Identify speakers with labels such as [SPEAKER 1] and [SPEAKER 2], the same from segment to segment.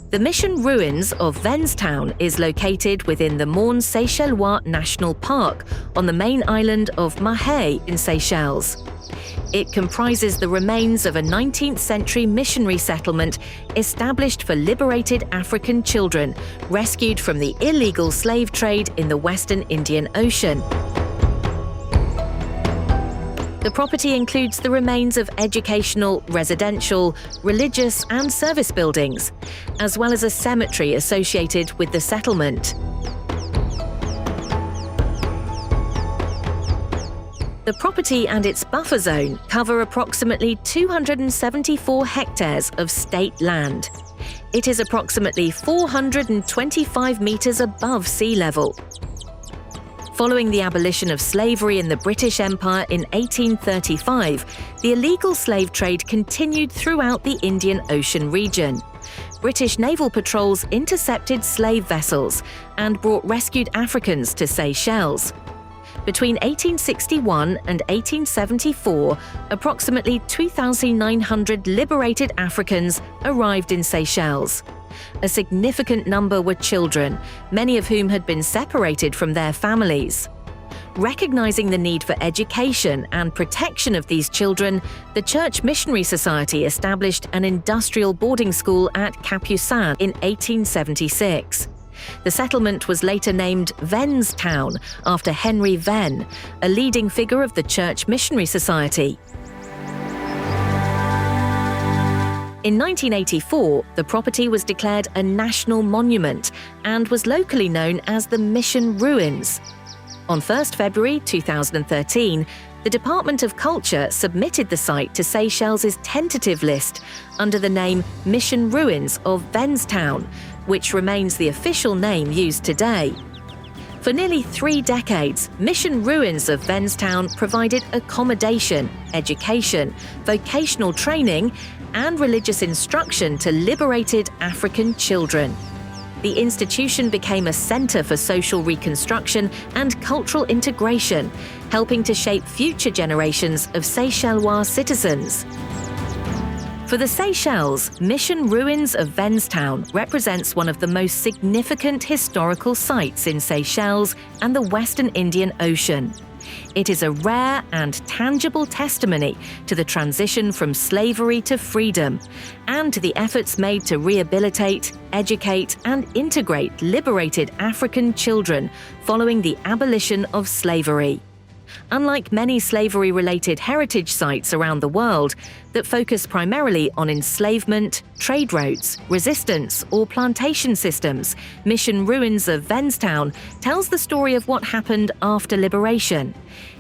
[SPEAKER 1] The mission ruins of Vennstown is located within the Morne Seychellois National Park on the main island of Mahé in Seychelles. It comprises the remains of a 19th century missionary settlement established for liberated African children rescued from the illegal slave trade in the Western Indian Ocean. The property includes the remains of educational, residential, religious and service buildings, as well as a cemetery associated with the settlement. The property and its buffer zone cover approximately 274 hectares of state land. It is approximately 425 meters above sea level. Following the abolition of slavery in the British Empire in 1835, the illegal slave trade continued throughout the Indian Ocean region. British naval patrols intercepted slave vessels and brought rescued Africans to Seychelles. Between 1861 and 1874, approximately 2,900 liberated Africans arrived in Seychelles. A significant number were children, many of whom had been separated from their families. Recognizing the need for education and protection of these children, the Church Missionary Society established an industrial boarding school at Capucin in 1876. The settlement was later named Vennstown after Henry Venn, a leading figure of the Church Missionary Society. In 1984, the property was declared a national monument and was locally known as the Mission Ruins. On 1 February 2013, the Department of Culture submitted the site to Seychelles' tentative list under the name Mission Ruins of Vennstown, which remains the official name used today. For nearly 3 decades, Mission Ruins of Vennstown provided accommodation, education, vocational training, and religious instruction to liberated African children. The institution became a center for social reconstruction and cultural integration, helping to shape future generations of Seychellois citizens. For the Seychelles, Mission Ruins of Vennstown represents one of the most significant historical sites in Seychelles and the Western Indian Ocean. It is a rare and tangible testimony to the transition from slavery to freedom and to the efforts made to rehabilitate, educate, and integrate liberated African children following the abolition of slavery. Unlike many slavery-related heritage sites around the world that focus primarily on enslavement, trade routes, resistance, or plantation systems, Mission Ruins of Vennstown tells the story of what happened after liberation.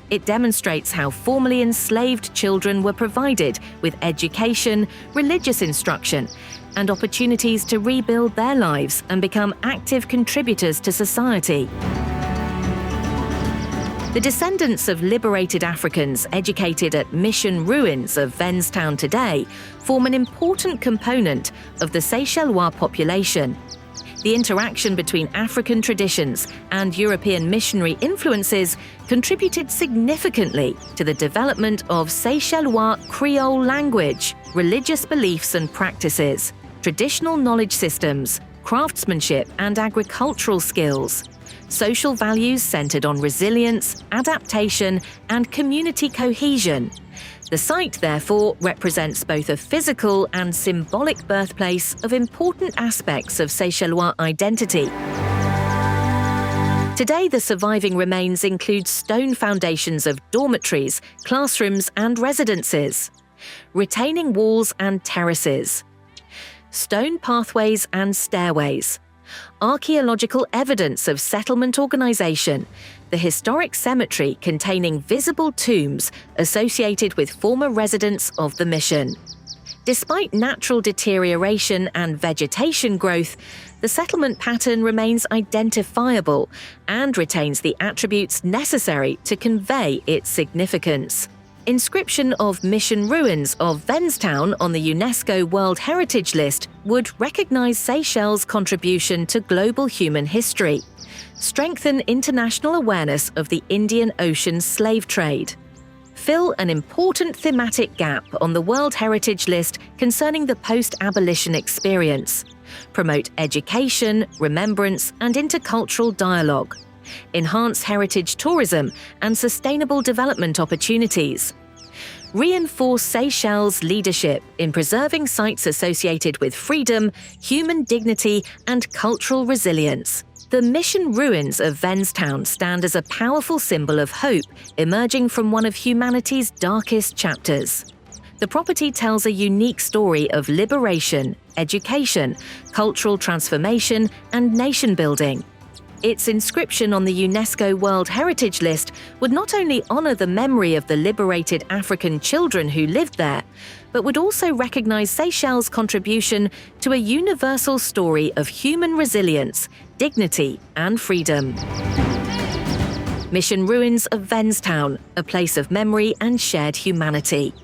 [SPEAKER 1] It demonstrates how formerly enslaved children were provided with education, religious instruction, and opportunities to rebuild their lives and become active contributors to society. The descendants of liberated Africans educated at Mission Ruins of Vennstown today form an important component of the Seychellois population. The interaction between African traditions and European missionary influences contributed significantly to the development of Seychellois Creole language, religious beliefs and practices, traditional knowledge systems, craftsmanship and agricultural skills, social values centered on resilience, adaptation, and community cohesion. The site, therefore, represents both a physical and symbolic birthplace of important aspects of Seychellois identity. Today, the surviving remains include stone foundations of dormitories, classrooms, and residences, retaining walls and terraces, stone pathways and stairways, archaeological evidence of settlement organization, the historic cemetery containing visible tombs associated with former residents of the mission. Despite natural deterioration and vegetation growth, the settlement pattern remains identifiable and retains the attributes necessary to convey its significance. Inscription of Mission Ruins of Vennstown on the UNESCO World Heritage List would recognize Seychelles' contribution to global human history, strengthen international awareness of the Indian Ocean slave trade, fill an important thematic gap on the World Heritage List concerning the post-abolition experience, promote education, remembrance, and intercultural dialogue, enhance heritage tourism and sustainable development opportunities, reinforce Seychelles' leadership in preserving sites associated with freedom, human dignity, and cultural resilience. The mission ruins of Vennstown stand as a powerful symbol of hope emerging from one of humanity's darkest chapters. The property tells a unique story of liberation, education, cultural transformation, and nation-building. Its inscription on the UNESCO World Heritage List would not only honor the memory of the liberated African children who lived there, but would also recognize Seychelles' contribution to a universal story of human resilience, dignity, and freedom. Mission Ruins of Vennstown, a place of memory and shared humanity.